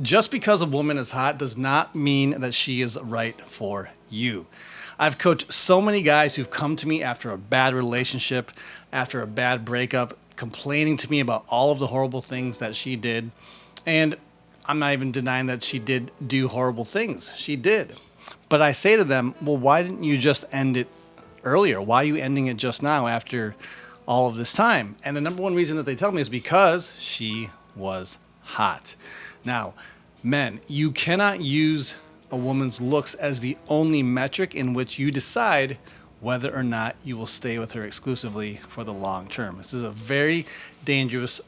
Just because a woman is hot does not mean that she is right for you. I've coached so many guys who've come to me after a bad relationship, after a bad breakup, complaining to me about all of the horrible things that she did. And I'm not even denying that she did do horrible things. She did. But I say to them, well, why didn't you just end it earlier? Why are you ending it just now after all of this time? And the number one reason that they tell me is because she was hot. Now, men, you cannot use a woman's looks as the only metric in which you decide whether or not you will stay with her exclusively for the long term. This is a very dangerous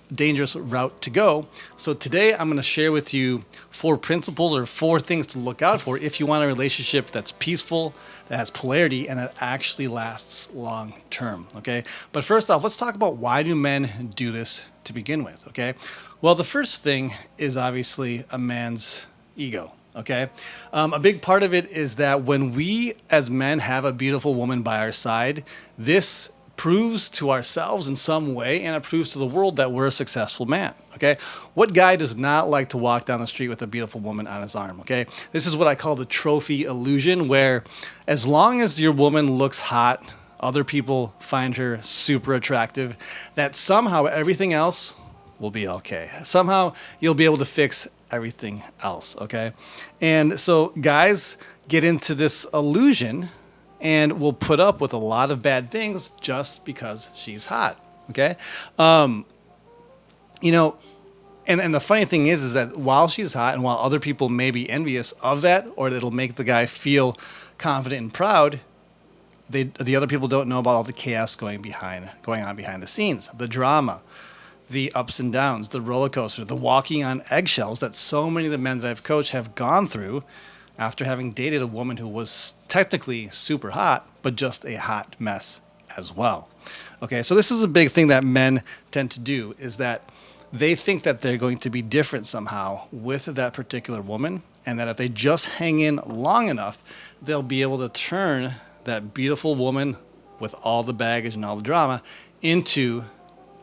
route to go. So today I'm going to share with you 4 principles or 4 things to look out for if you want a relationship that's peaceful, that has polarity, and that actually lasts long term. Okay. But first off, let's talk about why do men do this to begin with. Okay. Well, the first thing is obviously a man's ego. Okay. A big part of it is that when we as men have a beautiful woman by our side, this proves to ourselves in some way, and it proves to the world that we're a successful man. Okay. What guy does not like to walk down the street with a beautiful woman on his arm? Okay. This is what I call the trophy illusion, where as long as your woman looks hot, other people find her super attractive, that somehow everything else will be okay. Somehow you'll be able to fix everything else, okay? And so guys get into this illusion and will put up with a lot of bad things just because she's hot, okay? And the funny thing is that while she's hot and while other people may be envious of that, or it'll make the guy feel confident and proud, the other people don't know about all the chaos going on behind the scenes, the drama, the ups and downs, the roller coaster, the walking on eggshells that so many of the men that I've coached have gone through after having dated a woman who was technically super hot, but just a hot mess as well. Okay, so this is a big thing that men tend to do, is that they think that they're going to be different somehow with that particular woman, and that if they just hang in long enough, they'll be able to turn that beautiful woman with all the baggage and all the drama into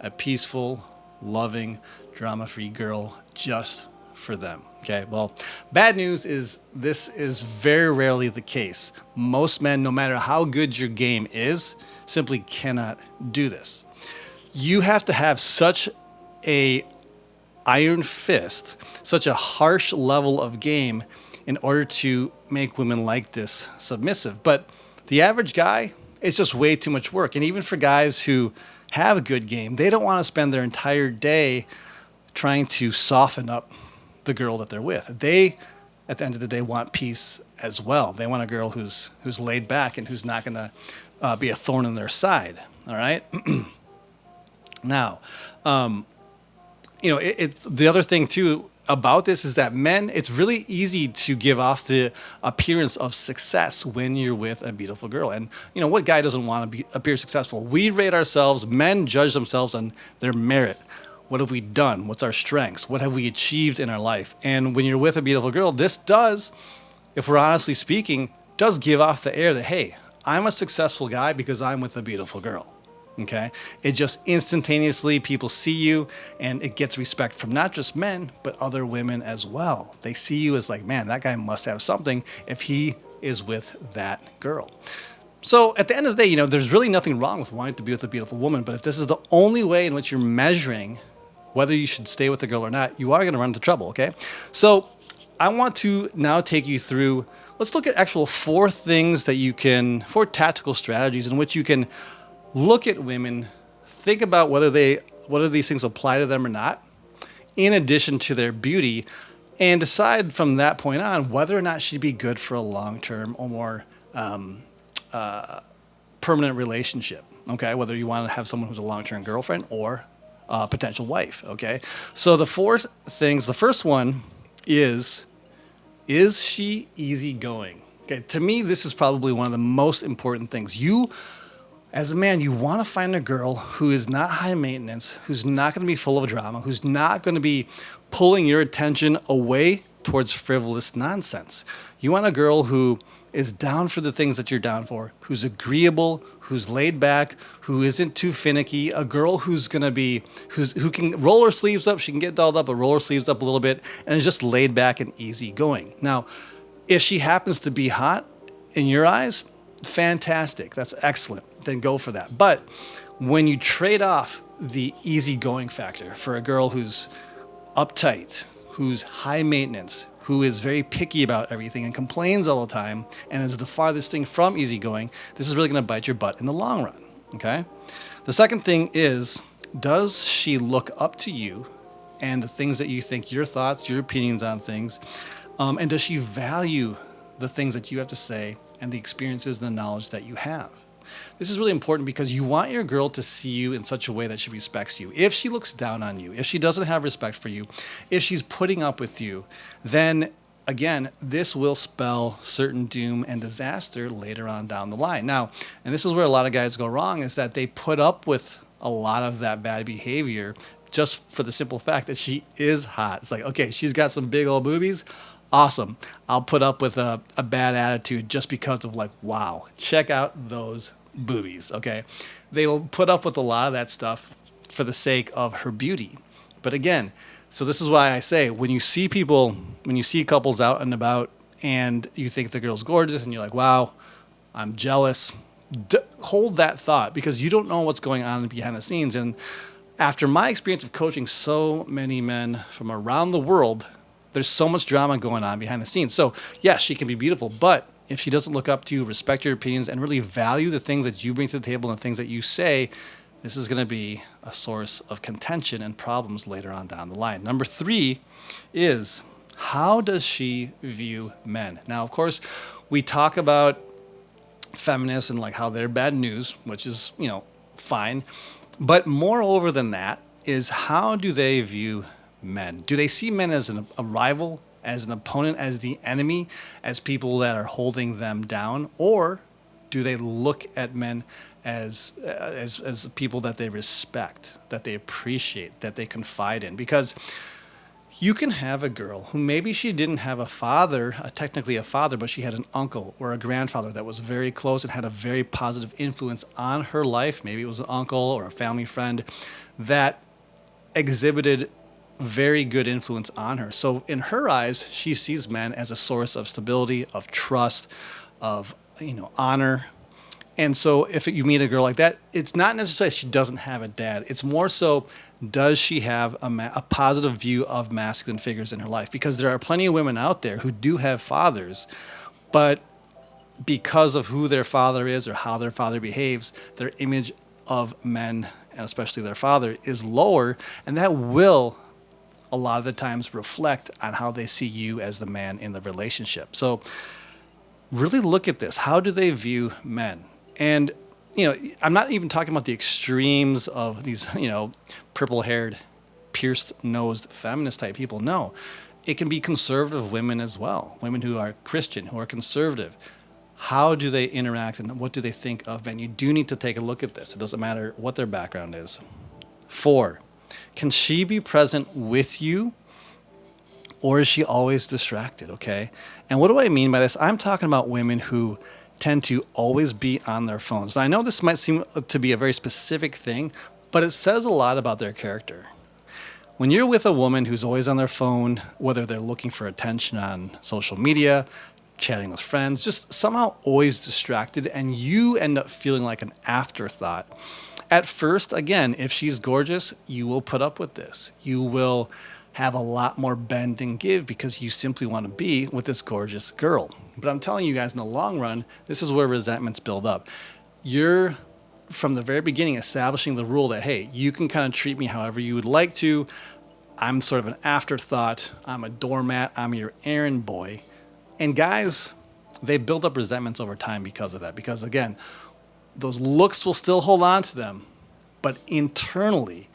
a peaceful, loving, drama-free girl just for them. Okay, well, bad news is this is very rarely the case. Most men, no matter how good your game is, simply cannot do this. You have to have such a iron fist, such a harsh level of game in order to make women like this submissive. But the average guy, it's just way too much work. And even for guys who have a good game, they don't want to spend their entire day trying to soften up the girl that they're with. They, at the end of the day, want peace as well. They want a girl who's laid back and who's not going to be a thorn in their side. All right. Now, the other thing too about this is that men, it's really easy to give off the appearance of success when you're with a beautiful girl. And, what guy doesn't want to appear successful? We rate ourselves, men judge themselves on their merit. What have we done? What's our strengths? What have we achieved in our life? And when you're with a beautiful girl, this does, if we're honestly speaking, does give off the air that, hey, I'm a successful guy because I'm with a beautiful girl. Okay, it just instantaneously, people see you and it gets respect from not just men, but other women as well. They see you as like, man, that guy must have something if he is with that girl. So at the end of the day, there's really nothing wrong with wanting to be with a beautiful woman. But if this is the only way in which you're measuring whether you should stay with the girl or not, you are going to run into trouble. Okay, so I want to now take you through, let's look at actual 4 tactical strategies in which you can look at women, think about whether these things apply to them or not, in addition to their beauty, and decide from that point on whether or not she'd be good for a long-term or more permanent relationship. Okay, whether you want to have someone who's a long-term girlfriend or a potential wife. Okay, so the 4 things. The first one is she easygoing? Okay, to me, this is probably one of the most important things. As a man, you want to find a girl who is not high maintenance, who's not going to be full of drama, who's not going to be pulling your attention away towards frivolous nonsense. You want a girl who is down for the things that you're down for, who's agreeable, who's laid back, who isn't too finicky, a girl who's going to be, who can roll her sleeves up, she can get dolled up, but roll her sleeves up a little bit, and is just laid back and easy going. Now, if she happens to be hot in your eyes, fantastic. That's excellent. Then go for that. But when you trade off the easygoing factor for a girl who's uptight, who's high maintenance, who is very picky about everything and complains all the time and is the farthest thing from easygoing, this is really going to bite your butt in the long run, okay? The second thing is, does she look up to you and the things that you think, your thoughts, your opinions on things, and does she value the things that you have to say and the experiences and the knowledge that you have? This is really important because you want your girl to see you in such a way that she respects you. If she looks down on you, if she doesn't have respect for you, if she's putting up with you, then again, this will spell certain doom and disaster later on down the line. Now, and this is where a lot of guys go wrong, is that they put up with a lot of that bad behavior just for the simple fact that she is hot. It's like, okay, she's got some big old boobies. Awesome. I'll put up with a bad attitude just because of like, wow, check out those boobies, okay? They will put up with a lot of that stuff for the sake of her beauty. But again, so this is why I say, when you see couples out and about and you think the girl's gorgeous and you're like, wow, I'm jealous, hold that thought, because you don't know what's going on behind the scenes. And after my experience of coaching so many men from around the world, there's so much drama going on behind the scenes. So yes, she can be beautiful, but if she doesn't look up to you, respect your opinions, and really value the things that you bring to the table and the things that you say, this is going to be a source of contention and problems later on down the line. Number 3 is, how does she view men? Now, of course, we talk about feminists and like how they're bad news, which is, fine. But moreover than that is, how do they view men? Do they see men as a rival, as an opponent, as the enemy, as people that are holding them down? Or do they look at men as people that they respect, that they appreciate, that they confide in? Because you can have a girl who maybe she didn't have a father, technically a father, but she had an uncle or a grandfather that was very close and had a very positive influence on her life. Maybe it was an uncle or a family friend that exhibited very good influence on her. So in her eyes, she sees men as a source of stability, of trust, of honor. And so if you meet a girl like that, it's not necessarily she doesn't have a dad. It's more so, does she have a positive view of masculine figures in her life? Because there are plenty of women out there who do have fathers, but because of who their father is or how their father behaves, their image of men, and especially their father, is lower, and that will a lot of the times reflect on how they see you as the man in the relationship. So really look at this. How do they view men? And, I'm not even talking about the extremes of these, purple-haired, pierced-nosed feminist type people. No, it can be conservative women as well. Women who are Christian, who are conservative. How do they interact and what do they think of men? You do need to take a look at this. It doesn't matter what their background is. 4, can she be present with you, or is she always distracted, okay? And what do I mean by this? I'm talking about women who tend to always be on their phones. Now, I know this might seem to be a very specific thing, but it says a lot about their character. When you're with a woman who's always on their phone, whether they're looking for attention on social media, chatting with friends, just somehow always distracted, and you end up feeling like an afterthought. At first, again, if she's gorgeous, you will put up with this. You will have a lot more bend and give because you simply want to be with this gorgeous girl. But I'm telling you guys, in the long run, this is where resentments build up. You're, from the very beginning, establishing the rule that, hey, you can kind of treat me however you would like to. I'm sort of an afterthought. I'm a doormat. I'm your errand boy. And guys, they build up resentments over time because of that. Because again, those looks will still hold on to them, but internally,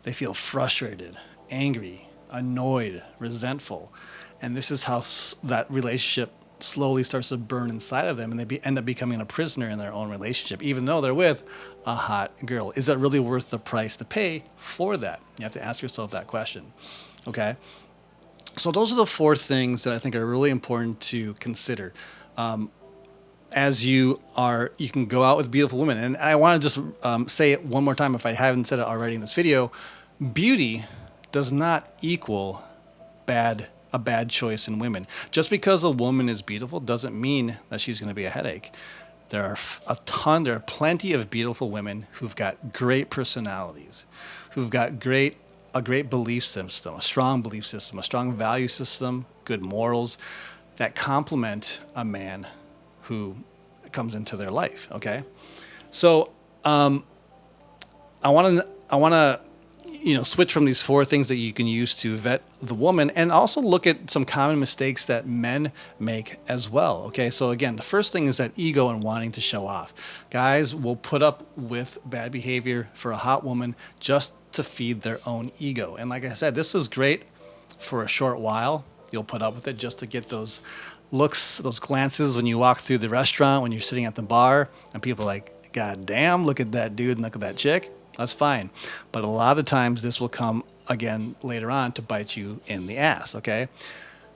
they feel frustrated, angry, annoyed, resentful. And this is how that relationship slowly starts to burn inside of them, and they end up becoming a prisoner in their own relationship, even though they're with a hot girl. Is that really worth the price to pay for that? You have to ask yourself that question, okay? So those are the 4 things that I think are really important to consider. you can go out with beautiful women. And I want to just say it one more time if I haven't said it already in this video. Beauty does not equal a bad choice in women. Just because a woman is beautiful doesn't mean that she's going to be a headache. There are plenty of beautiful women who've got great personalities, who've got a great belief system, a strong value system, good morals that complement a man who comes into their life. Okay, so I want to switch from these 4 things that you can use to vet the woman, and also look at some common mistakes that men make as well. Okay, so again, the first thing is that ego and wanting to show off. Guys will put up with bad behavior for a hot woman just to feed their own ego. And like I said, this is great for a short while. You'll put up with it just to get those looks, those glances when you walk through the restaurant, when you're sitting at the bar, and people are like, God damn, look at that dude and look at that chick. That's fine. But a lot of the times this will come again later on to bite you in the ass, okay?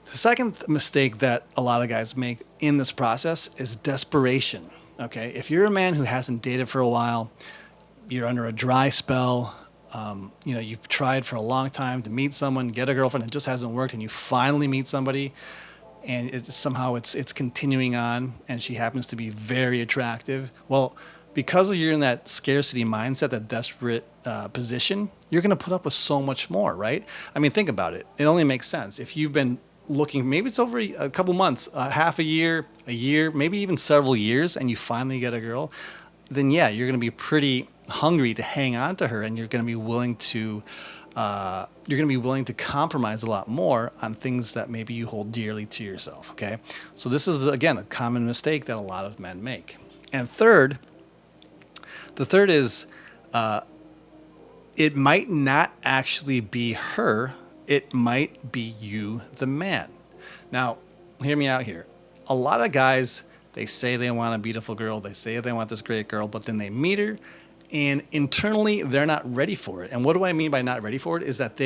The second mistake that a lot of guys make in this process is desperation, okay? If you're a man who hasn't dated for a while, you're under a dry spell, you've tried for a long time to meet someone, get a girlfriend, it just hasn't worked, and you finally meet somebody, and it's continuing on, and she happens to be very attractive. Well, because you're in that scarcity mindset, that desperate position, you're going to put up with so much more, right? I mean, think about it. It only makes sense. If you've been looking, maybe it's over a couple months, half a year, maybe even several years, and you finally get a girl, then yeah, you're going to be pretty hungry to hang on to her, and you're going to be willing to compromise a lot more on things that maybe you hold dearly to yourself, okay? So this is, again, a common mistake that a lot of men make. And the third is, it might not actually be her. It might be you, the man. Now, hear me out here. A lot of guys, they say they want a beautiful girl. They say they want this great girl, but then they meet her, and internally, they're not ready for it. And what do I mean by not ready for it? Is that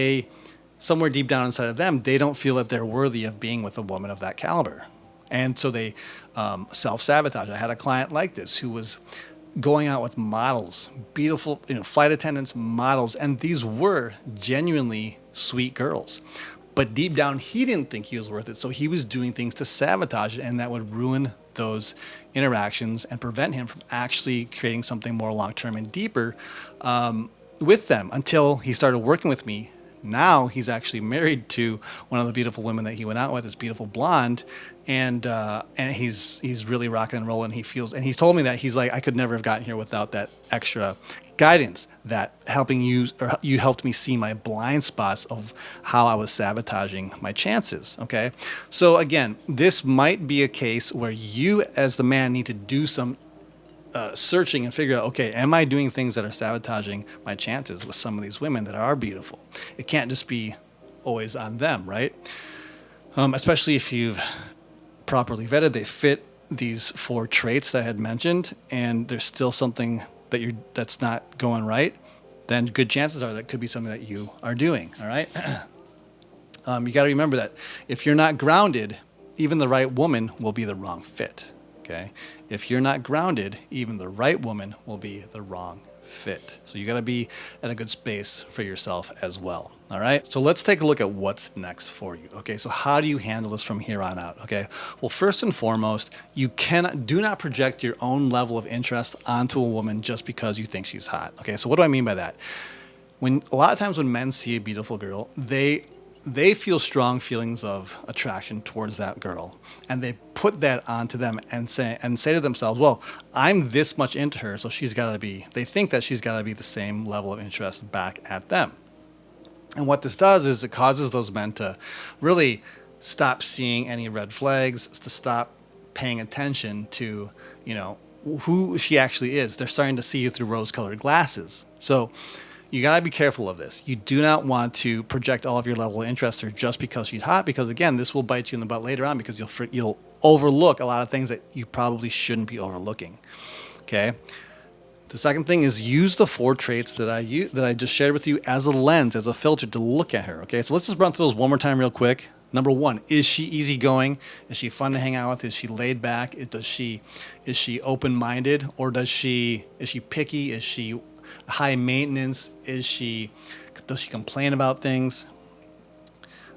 somewhere deep down inside of them, they don't feel that they're worthy of being with a woman of that caliber. And so they self-sabotage. I had a client like this who was going out with models, beautiful, flight attendants, models, and these were genuinely sweet girls. But deep down, he didn't think he was worth it, so he was doing things to sabotage it, and that would ruin those interactions and prevent him from actually creating something more long-term and deeper with them, until he started working with me. Now he's actually married to one of the beautiful women that he went out with, this beautiful blonde, and he's really rocking and rolling. And he's told me that he's like, I could never have gotten here without that extra guidance, that you helped me see my blind spots of how I was sabotaging my chances. Okay, so again, this might be a case where you, as the man, need to do some searching and figure out, okay, am I doing things that are sabotaging my chances with some of these women that are beautiful? It can't just be always on them, right? Especially if you've properly vetted, they fit these 4 traits that I had mentioned, and there's still something that's not going right, then good chances are that could be something that you are doing, all right? You got to remember that if you're not grounded, even the right woman will be the wrong fit. Okay, if you're not grounded, even the right woman will be the wrong fit. So you got to be at a good space for yourself as well. All right. So let's take a look at what's next for you. Okay. So how do you handle this from here on out? Okay. Well, first and foremost, do not project your own level of interest onto a woman just because you think she's hot. Okay. So what do I mean by that? A lot of times when men see a beautiful girl, they feel strong feelings of attraction towards that girl, and they put that onto them and say to themselves, well, I'm this much into her, so they think that she's got to be the same level of interest back at them. And what this does is it causes those men to really stop seeing any red flags, to stop paying attention to, who she actually is. They're starting to see you through rose-colored glasses. So you got to be careful of this. You do not want to project all of your level of interest to her just because she's hot, because again, this will bite you in the butt later on, because you'll overlook a lot of things that you probably shouldn't be overlooking. Okay. The second thing is use the 4 traits that I just shared with you as a lens, as a filter to look at her. Okay. So let's just run through those one more time real quick. Number one, is she easygoing? Is she fun to hang out with? Is she laid back? Is she open-minded, or is she picky? Is she high maintenance? Does she complain about things?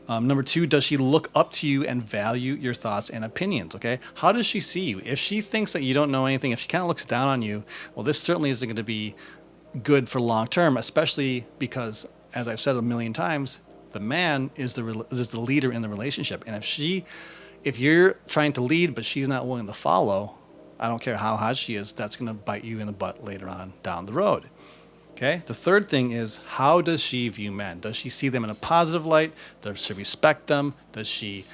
Number two, does she look up to you and value your thoughts and opinions? Okay, how does she see you? If she thinks that you don't know anything, if she kind of looks down on you, well, this certainly isn't going to be good for long term, especially because, as I've said a million times, the man is the leader in the relationship. And if you're trying to lead but she's not willing to follow, I don't care how hot she is, that's going to bite you in the butt later on down the road. Okay. The third thing is, how does she view men? Does she see them in a positive light? Does she respect them? Does she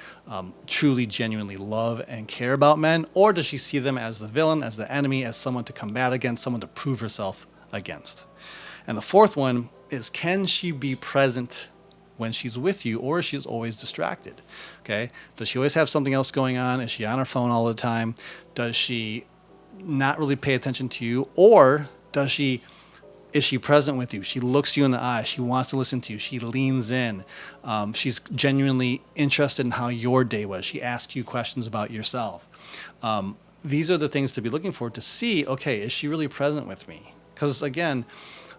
truly, genuinely love and care about men? Or does she see them as the villain, as the enemy, as someone to combat against, someone to prove herself against? And the fourth one is, can she be present when she's with you, or is she always distracted? Okay. Does she always have something else going on? Is she on her phone all the time? Does she not really pay attention to you? Or is she present with you? She looks you in the eye. She wants to listen to you. She leans in. She's genuinely interested in how your day was. She asks you questions about yourself. These are the things to be looking for to see, okay, is she really present with me? Because again,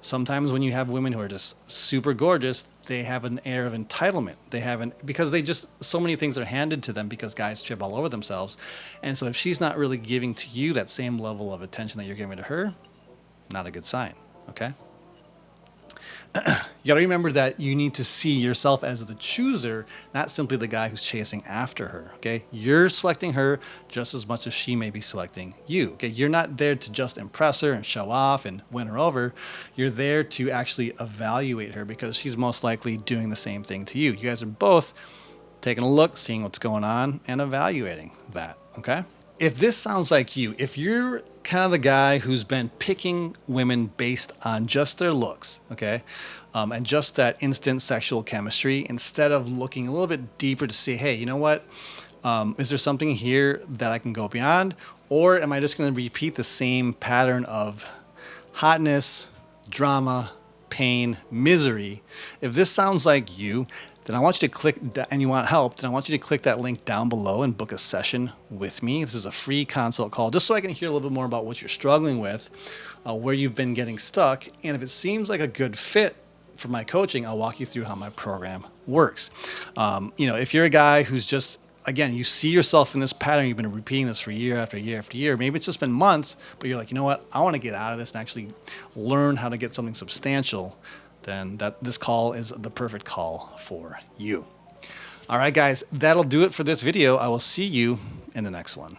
sometimes when you have women who are just super gorgeous, they have an air of entitlement. Because so many things are handed to them because guys trip all over themselves. And so if she's not really giving to you that same level of attention that you're giving to her, not a good sign. Okay. You got to remember that you need to see yourself as the chooser, not simply the guy who's chasing after her. Okay. You're selecting her just as much as she may be selecting you. Okay. You're not there to just impress her and show off and win her over. You're there to actually evaluate her because she's most likely doing the same thing to you. You guys are both taking a look, seeing what's going on, and evaluating that. Okay. If this sounds like you, if you're kind of the guy who's been picking women based on just their looks, okay, and just that instant sexual chemistry, instead of looking a little bit deeper to see, hey, you know what, is there something here that I can go beyond, or am I just going to repeat the same pattern of hotness, drama, pain, misery? If this sounds like you, then I want you to click, and you want help, then I want you to click that link down below and book a session with me. This is a free consult call just so I can hear a little bit more about what you're struggling with, where you've been getting stuck. And if it seems like a good fit for my coaching, I'll walk you through how my program works. If you're a guy who's just, again, you see yourself in this pattern, you've been repeating this for year after year after year, maybe it's just been months, but you're like, you know what, I want to get out of this and actually learn how to get something substantial, then this call is the perfect call for you. All right, guys, that'll do it for this video. I will see you in the next one.